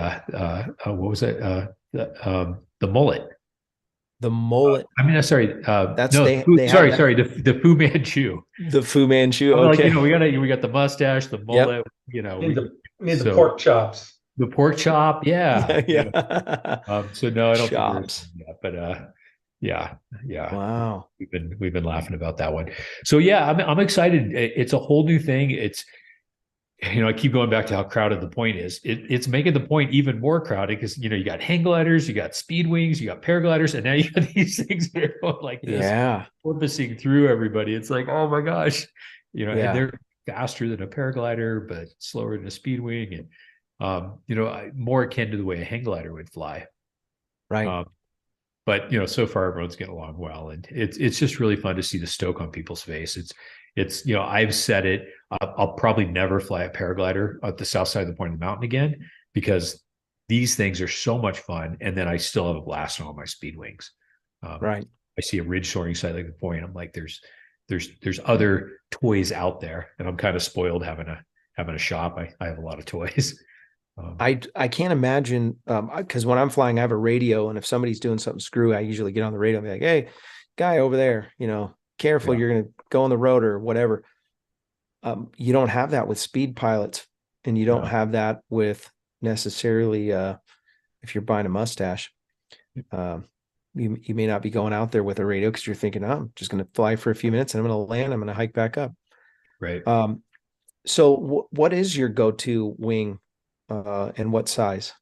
C: what was it? The mullet.
A: The mullet.
C: Sorry.
A: That's
C: no. Sorry. The Fu Manchu.
A: The Fu Manchu. Okay.
C: We got the mustache, the mullet. Yep.
B: The pork chops.
C: The pork chop, yeah.
A: Yeah.
C: So no, I don't
A: chops.
C: Think yet, but yeah.
A: Wow.
C: We've been laughing about that one. So yeah, I'm excited. It's a whole new thing. It's I keep going back to how crowded the point is. It's making the point even more crowded because you got hang gliders, you got speed wings, you got paragliders, and now you got these things that are going like this, porpoising through everybody. It's like, oh my gosh, and they're faster than a paraglider, but slower than a speed wing, and more akin to the way a hang glider would fly.
A: Right.
C: But so far everyone's getting along well, and it's just really fun to see the stoke on people's face. It's I've said it. I'll probably never fly a paraglider at the south side of the point of the mountain again because these things are so much fun, and then I still have a blast on all my speed wings.
A: Right.
C: I see a ridge soaring site like the point. I'm like, there's other toys out there, and I'm kind of spoiled having a shop. I have a lot of toys.
A: I can't imagine because when I'm flying, I have a radio, and if somebody's doing something screwy, I usually get on the radio and be like, "Hey, guy over there, careful, you're going to go on the road or whatever." You don't have that with speed pilots, and you don't have that with necessarily if you're buying a mustache. you may not be going out there with a radio because you're thinking, oh, I'm just going to fly for a few minutes and I'm going to land. I'm going to hike back up.
C: Right.
A: So what is your go-to wing, and what size?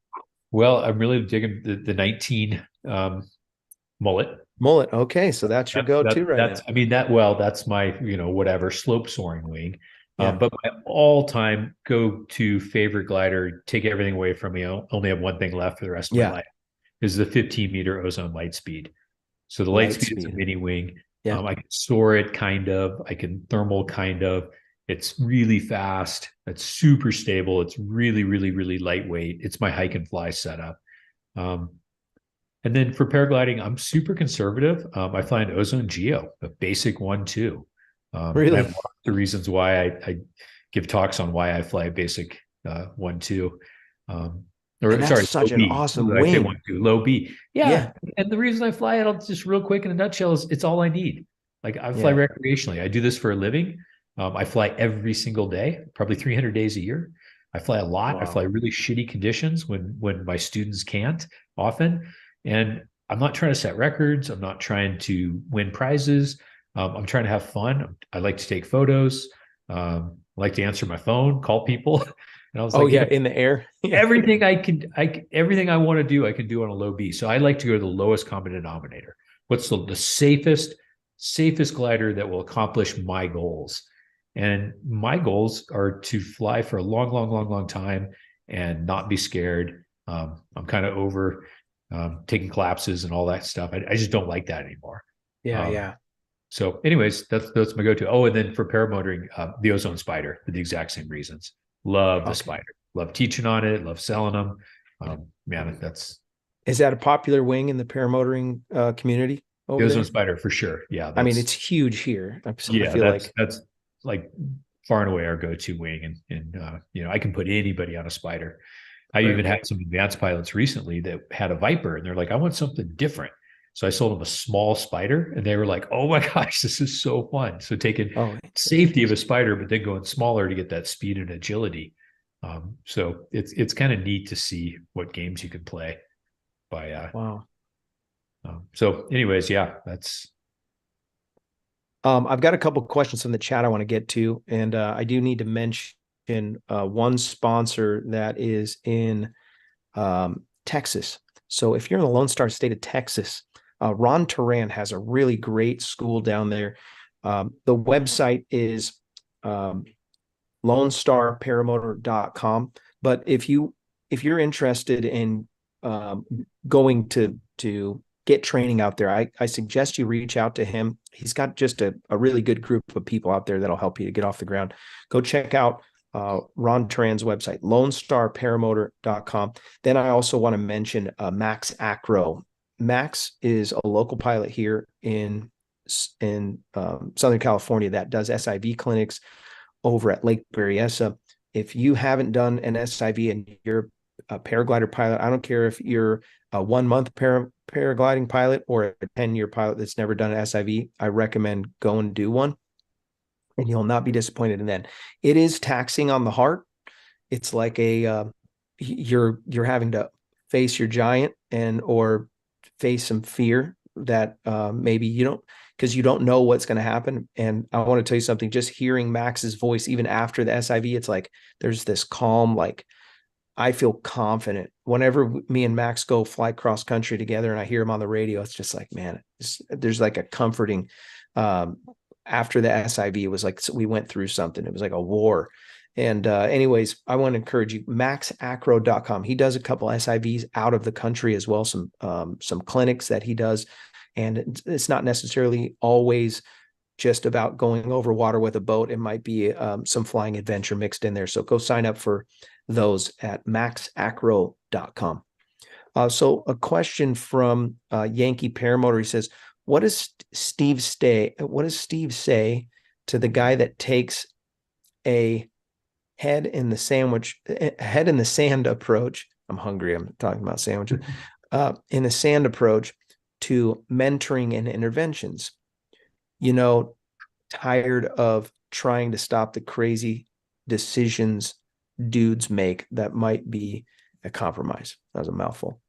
C: Well, I'm really digging the 19 mullet.
A: Mullet. Okay, so that's your go-to right
C: That's
A: now.
C: I mean that's my whatever slope soaring wing.
A: Yeah.
C: But my all-time go-to favorite glider, take everything away from me. I only have one thing left for the rest of my
A: Yeah.
C: life, is the 15-meter ozone light speed. So the light speed is a mini wing.
A: Yeah.
C: I can soar it kind of. I can thermal kind of. It's really fast. It's super stable. It's really, really, really lightweight. It's my hike and fly setup. And then for paragliding, I'm super conservative. I fly an Ozone Geo, a basic 1-2.
A: Really?
C: I have lots of reasons why I give talks on why I fly a basic 1-2.
A: And that's such an awesome wing.
C: I say 1-2, low B. Yeah. And the reason I fly it, I'll just real quick in a nutshell, is it's all I need. Like I fly recreationally. I do this for a living. I fly every single day, probably 300 days a year. I fly a lot.
A: Wow.
C: I fly really shitty conditions when my students can't often. And I'm not trying to set records. I'm not trying to win prizes. I'm trying to have fun. I like to take photos. I like to answer my phone, call people. And I was
A: in the air.
C: Everything everything I want to do, I can do on a low B. So I like to go to the lowest common denominator. What's the safest glider that will accomplish my goals? And my goals are to fly for a long, long, long, long time and not be scared. I'm kind of over taking collapses and all that stuff. I just don't like that anymore.
A: Yeah.
C: So anyways, that's my go-to. Oh, and then for paramotoring, the Ozone Spider for the exact same reasons. Love the Spider. Love teaching on it. Love selling them. Man,
A: is that a popular wing in the paramotoring community?
C: The Ozone Spider for sure. Yeah.
A: I mean, it's huge here. I feel
C: that's like far and away our go-to wing. And I can put anybody on a Spider. I even had some advanced pilots recently that had a Viper and they're like, I want something different. So I sold them a small Spider and they were like, oh my gosh, this is so fun. So taking safety of a Spider, but then going smaller to get that speed and agility. So it's kind of neat to see what games you can play by.
A: Wow.
C: So anyways, yeah, that's.
A: I've got a couple of questions from the chat I want to get to, and I do need to mention one sponsor that is in Texas. So if you're in the Lone Star State of Texas, Ron Turan has a really great school down there. The website is LoneStarParamotor.com. But if you're interested in going to get training out there, I suggest you reach out to him. He's got just a really good group of people out there that'll help you to get off the ground. Go check out Ron Turan's website, LoneStarParamotor.com. Then I also want to mention Max Acro. Max is a local pilot here in Southern California that does SIV clinics over at Lake Berryessa. If you haven't done an SIV and you're a paraglider pilot, I don't care if you're a 1-month paragliding pilot or a 10-year pilot that's never done an SIV, I recommend go and do one, and you'll not be disappointed in that. It is taxing on the heart. It's like you're having to face your giant or face some fear that maybe you don't, because you don't know what's going to happen. And I want to tell you something, just hearing Max's voice, even after the SIV, it's like, there's this calm, like, I feel confident whenever me and Max go fly cross country together and I hear him on the radio. It's just like, man, there's like a comforting, after the SIV, it was like, we went through something. It was like a war. And anyways, I want to encourage you, maxacro.com. He does a couple SIVs out of the country as well. Some clinics that he does. And it's not necessarily always just about going over water with a boat. It might be some flying adventure mixed in there. So go sign up for those at maxacro.com. So a question from Yankee Paramotor. He says, what does Steve say to the guy that takes a head in the sand approach? I'm hungry. I'm talking about sandwiches. In a sand approach to mentoring and interventions, tired of trying to stop the crazy decisions dudes make that might be a compromise. That was a mouthful.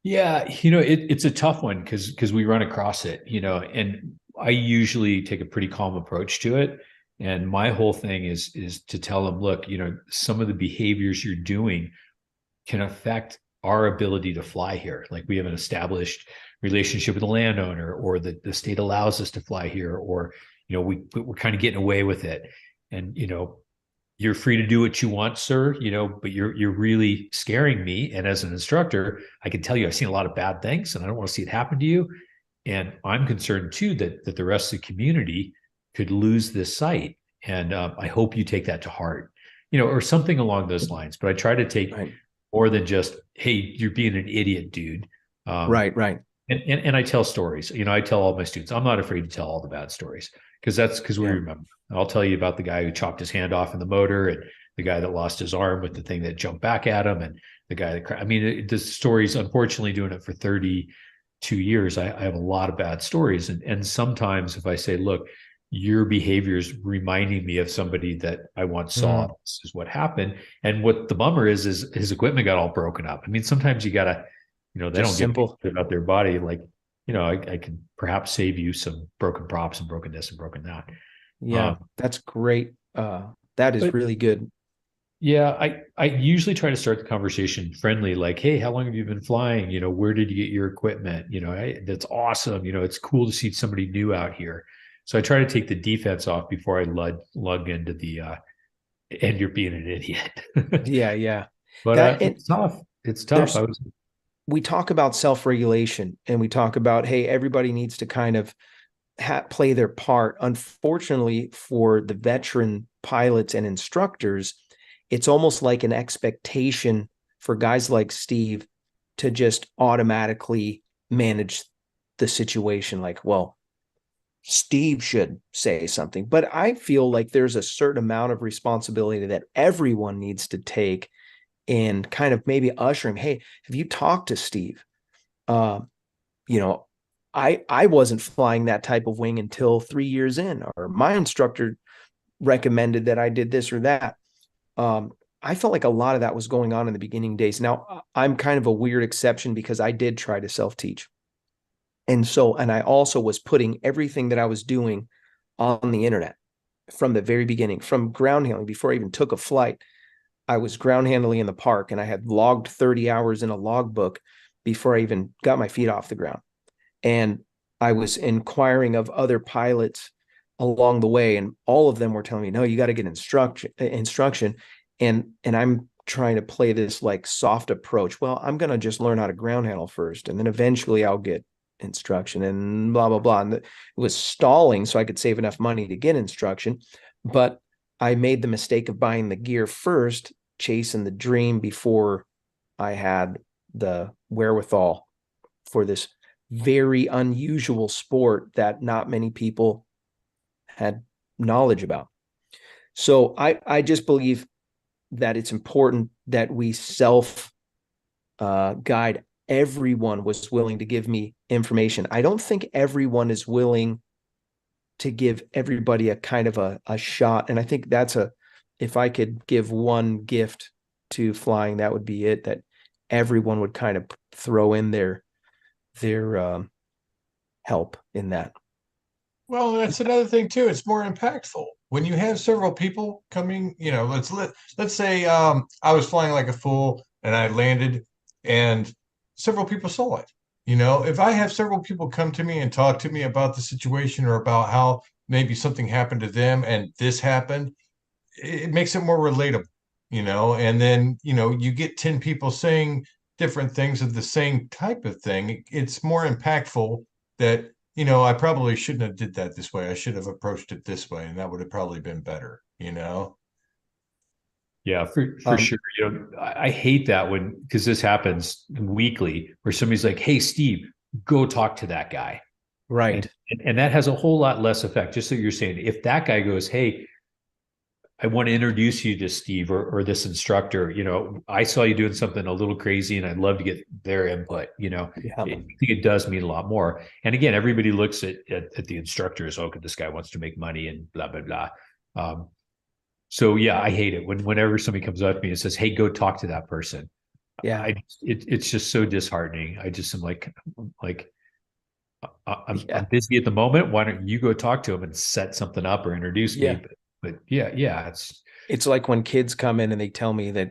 C: Yeah, it's a tough one because we run across it, and I usually take a pretty calm approach to it. And my whole thing is to tell them, look, some of the behaviors you're doing can affect our ability to fly here. Like we have an established relationship with the landowner, or the state allows us to fly here, or we're kind of getting away with it. And you're free to do what you want, sir, but you're really scaring me. And as an instructor, I can tell you I've seen a lot of bad things and I don't want to see it happen to you. And I'm concerned too that the rest of the community could lose this site. And I hope you take that to heart, or something along those lines. But I try to take
A: Right.
C: more than just, hey, you're being an idiot, dude.
A: Right. Right.
C: And I tell stories. I tell all my students, I'm not afraid to tell all the bad stories because we
A: Yeah.
C: remember. I'll tell you about the guy who chopped his hand off in the motor, and the guy that lost his arm with the thing that jumped back at him, and the guy that I mean, the stories, unfortunately, doing it for 32 years, I have a lot of bad stories. And sometimes if I say, look, your behavior is reminding me of somebody that I once saw, this is what happened. And what the bummer is his equipment got all broken up. I mean, sometimes you gotta, they
A: Just
C: don't
A: simple.
C: give about their body. Like, I can perhaps save you some broken props and broken this and broken that.
A: Yeah, that's great. That is
C: But
A: really good.
C: yeah, I usually try to start the conversation friendly, like, hey, how long have you been flying? Where did you get your equipment? That's awesome. It's cool to see somebody new out here. So I try to take the defense off before I lug into the and you're being an idiot.
A: Yeah, yeah.
C: But
A: That and
C: it's tough. It's tough.
A: there's we talk about self-regulation and we talk about, hey, everybody needs to kind of play their part. Unfortunately, for the veteran pilots and instructors, it's almost like an expectation for guys like Steve to just automatically manage the situation. Like, well, Steve should say something. But I feel like there's a certain amount of responsibility that everyone needs to take and kind of maybe usher him. Hey, have you talked to Steve? Uh, you know, I wasn't flying that type of wing until 3 years in, or my instructor recommended that I did this or that. I felt like a lot of that was going on in the beginning days. Now, I'm kind of a weird exception because I did try to self-teach. And I also was putting everything that I was doing on the internet from the very beginning, from ground handling. Before I even took a flight, I was ground handling in the park, and I had logged 30 hours in a logbook before I even got my feet off the ground. And I was inquiring of other pilots along the way, and all of them were telling me, no, you got to get instruction. And I'm trying to play this like soft approach. Well, I'm going to just learn how to ground handle first, and then eventually I'll get instruction and blah, blah, blah. And it was stalling so I could save enough money to get instruction. But I made the mistake of buying the gear first, chasing the dream before I had the wherewithal for this very unusual sport that not many people had knowledge about. So I just believe that it's important that we self guide. Everyone was willing to give me information. I don't think everyone is willing to give everybody a kind of a shot. And I think if I could give one gift to flying, that would be it, that everyone would kind of throw in their help in that.
E: Well, that's another thing too. It's more impactful when you have several people coming. Let's say I was flying like a fool and I landed, and several people saw it. If I have several people come to me and talk to me about the situation or about how maybe something happened to them and this happened, it makes it more relatable. And then you get 10 people saying different things of the same type of thing. It's more impactful that I probably shouldn't have did that this way. I should have approached it this way, and that would have probably been better.
C: Yeah, for sure. I hate that because this happens weekly where somebody's like, hey, Steve, go talk to that guy.
A: Right.
C: And that has a whole lot less effect. Just so you're saying, if that guy goes, hey, I want to introduce you to Steve or this instructor, I saw you doing something a little crazy and I'd love to get their input,
A: Yeah.
C: I think it does mean a lot more. And again, everybody looks at the instructor as, okay, this guy wants to make money and blah, blah, blah. So yeah, I hate it whenever somebody comes up to me and says, hey, go talk to that person.
A: Yeah.
C: It's just so disheartening. I just am like
A: Yeah.
C: I'm busy at the moment. Why don't you go talk to him and set something up or introduce
A: Yeah.
C: me? But yeah,
A: It's like when kids come in and they tell me that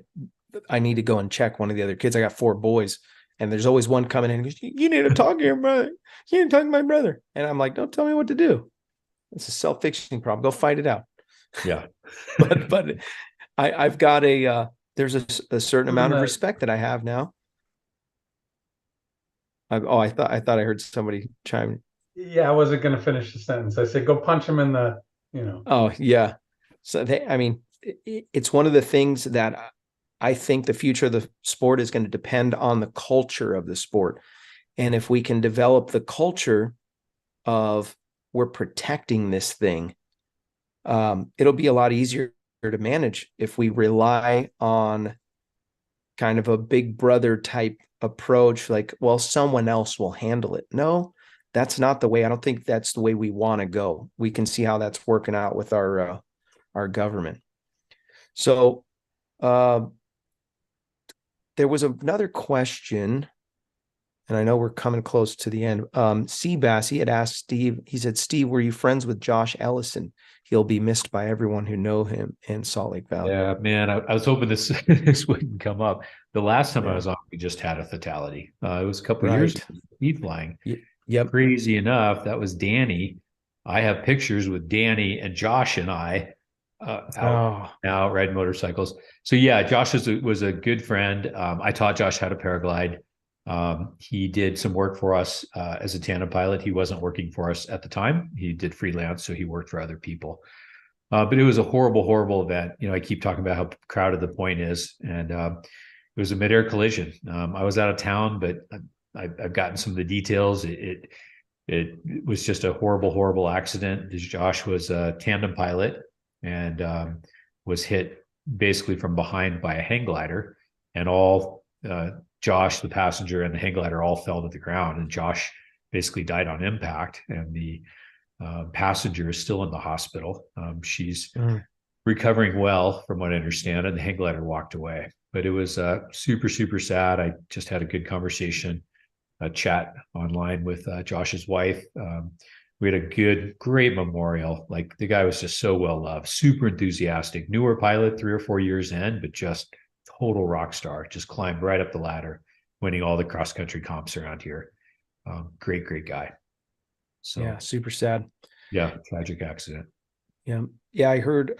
A: I need to go and check one of the other kids. I got 4 boys, and there's always one coming in and goes, "You need to talk to your brother. You need to talk to my brother." And I'm like, "Don't tell me what to do. It's a self-fixing problem. Go fight it out."
C: yeah.
A: But I've got there's a certain amount of respect that I have now. I thought I heard somebody chime.
F: Yeah, I wasn't going to finish the sentence. I said, go punch him in the,
A: Oh yeah. So I mean, it's one of the things that I think the future of the sport is going to depend on the culture of the sport. And if we can develop the culture of we're protecting this thing, it'll be a lot easier to manage if we rely on kind of a big brother type approach, like, well, someone else will handle it. No, that's not the way. I don't think that's the way we want to go. We can see how that's working out with our government. So there was another question, and I know we're coming close to the end. Seabass, he had asked Steve, he said, Steve, were you friends with Josh Ellison? He'll be missed by everyone who know him in Salt Lake Valley.
C: Yeah, man, I was hoping this this wouldn't come up. The last time I was on, we just had a fatality. It was a couple of years ago, speed flying.
A: Yep.
C: Crazy enough, that was Danny. I have pictures with Danny and Josh and I out riding motorcycles. So yeah, Josh was a good friend. I taught Josh how to paraglide. He did some work for us as a tandem pilot. He wasn't working for us at the time. He did freelance, so he worked for other people. But it was a horrible, horrible event. I keep talking about how crowded the point is, and it was a midair collision. I was out of town, but I've gotten some of the details. It was just a horrible, horrible accident. Josh was a tandem pilot and was hit basically from behind by a hang glider, and all Josh, the passenger, and the hang glider all fell to the ground, and Josh basically died on impact, and the passenger is still in the hospital. She's recovering well, from what I understand, and the hang glider walked away. But it was super, super sad. I just had a good conversation, a chat online with Josh's wife. We had a great memorial. Like, the guy was just so well loved, super enthusiastic, newer pilot, 3 or 4 years in, but just total rock star. Just climbed right up the ladder, winning all the cross country comps around here. Great guy. So
A: yeah, super sad.
C: Yeah, tragic accident.
A: Yeah. I heard.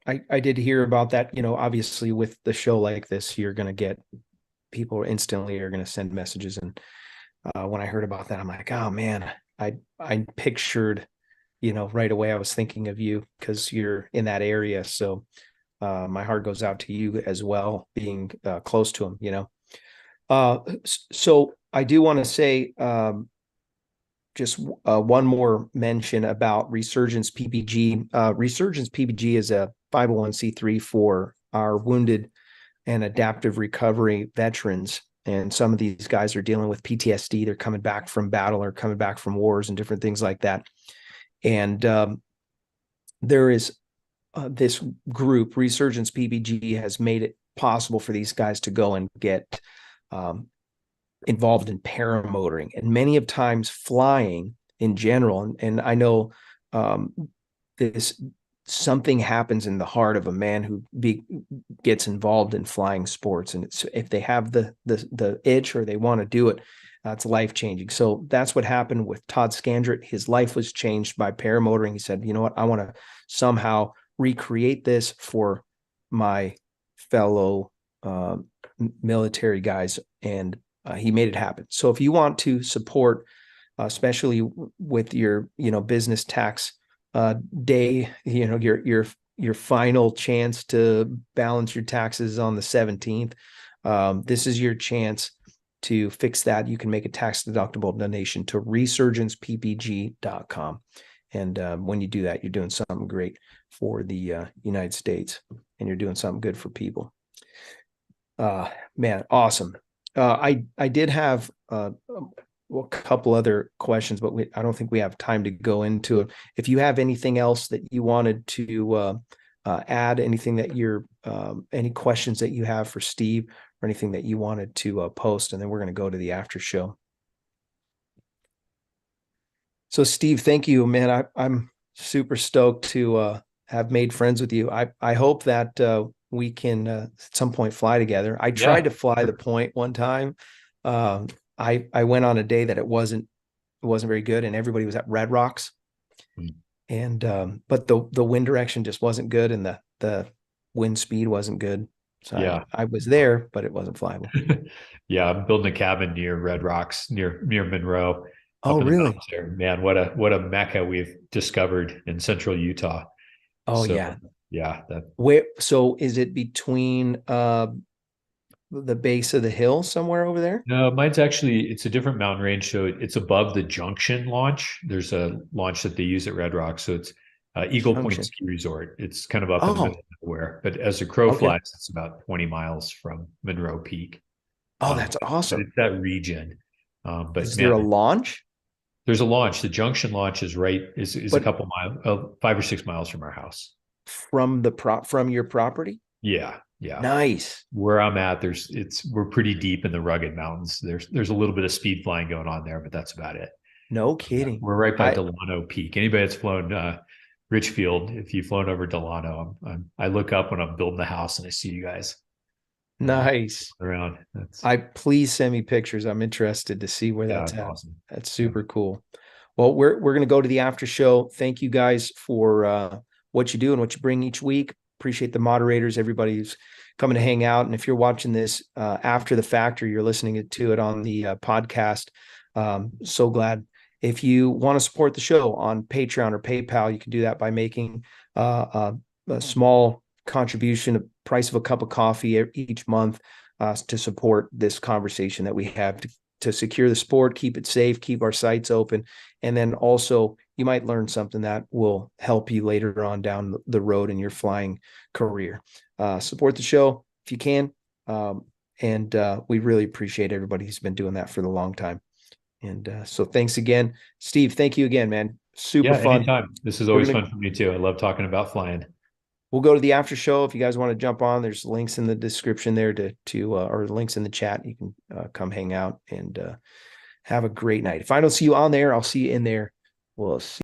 A: I did hear about that. Obviously, with the show like this, you're going to get people instantly are going to send messages, and when I heard about that, I'm like, oh man, I pictured, right away. I was thinking of you because you're in that area. So my heart goes out to you as well, being close to him. So I do want to say. Just one more mention about Resurgence PPG. Resurgence PPG is a 501c3 for our wounded and adaptive recovery veterans. And some of these guys are dealing with PTSD. They're coming back from battle or coming back from wars and different things like that. And there is this group, Resurgence PPG, has made it possible for these guys to go and get involved in paramotoring, and many of times flying in general. And I know something happens in the heart of a man who gets involved in flying sports, and if they have the itch or they want to do it, it's life changing. So that's what happened with Todd Scandrett. His life was changed by paramotoring. He said, you know what, I want to somehow recreate this for my fellow military guys, and he made it happen. So if you want to support, especially with your, business tax day, your final chance to balance your taxes on the 17th, this is your chance to fix that. You can make a tax deductible donation to resurgenceppg.com. And when you do that, you're doing something great for the United States, and you're doing something good for people. Man, awesome. I did have a couple other questions, but I don't think we have time to go into it. If you have anything else that you wanted to add, anything that any questions that you have for Steve or anything that you wanted to post, and then we're going to go to the after show. So Steve, thank you, man. I'm super stoked to have made friends with you. I hope that we can at some point fly together. I tried to fly the point one time. I went on a day that it wasn't very good, and everybody was at Red Rocks. And but the wind direction just wasn't good, and the wind speed wasn't good. So I was there, but it wasn't flyable.
C: Yeah, I'm building a cabin near Red Rocks, near Monroe.
A: Oh, really?
C: There. Man, what a mecca we've discovered in central Utah.
A: Oh,
C: so,
A: yeah.
C: Yeah.
A: So is it between the base of the hill somewhere over there?
C: No, mine's actually, it's a different mountain range. So it's above the Junction launch. There's a launch that they use at Red Rock. So it's Eagle Point Ski Resort. It's kind of up in the middle of nowhere. But as the crow flies, it's about 20 miles from Monroe Peak.
A: Oh, that's awesome.
C: It's that region. But
A: is there a launch?
C: There's a launch. The Junction launch is a couple miles, 5 or 6 miles from our house.
A: From your property?
C: Yeah.
A: Nice.
C: Where I'm at, we're pretty deep in the rugged mountains. There's a little bit of speed flying going on there, but that's about it.
A: No kidding.
C: We're right by Delano Peak. Anybody that's flown Richfield, if you've flown over Delano, I look up when I'm building the house and I see you guys.
A: Nice.
C: Around.
A: Please send me pictures. I'm interested to see where that's at.
C: Awesome.
A: That's super cool. Well, we're going to go to the after show. Thank you guys for what you do and what you bring each week. Appreciate the moderators, everybody who's coming to hang out. And if you're watching this after the fact, or you're listening to it on the podcast, so glad. If you want to support the show on Patreon or PayPal, you can do that by making a small contribution, the price of a cup of coffee each month, to support this conversation that we have to secure the sport, keep it safe, keep our sites open. And then also you might learn something that will help you later on down the road in your flying career. Support the show if you can. And we really appreciate everybody who's been doing that for the long time. And so thanks again, Steve. Thank you again, man. Super fun.
C: Anytime. This is always fun for me too. I love talking about flying.
A: We'll go to the after show. If you guys want to jump on, there's links in the description there or links in the chat. You can come hang out and have a great night. If I don't see you on there, I'll see you in there. We'll see.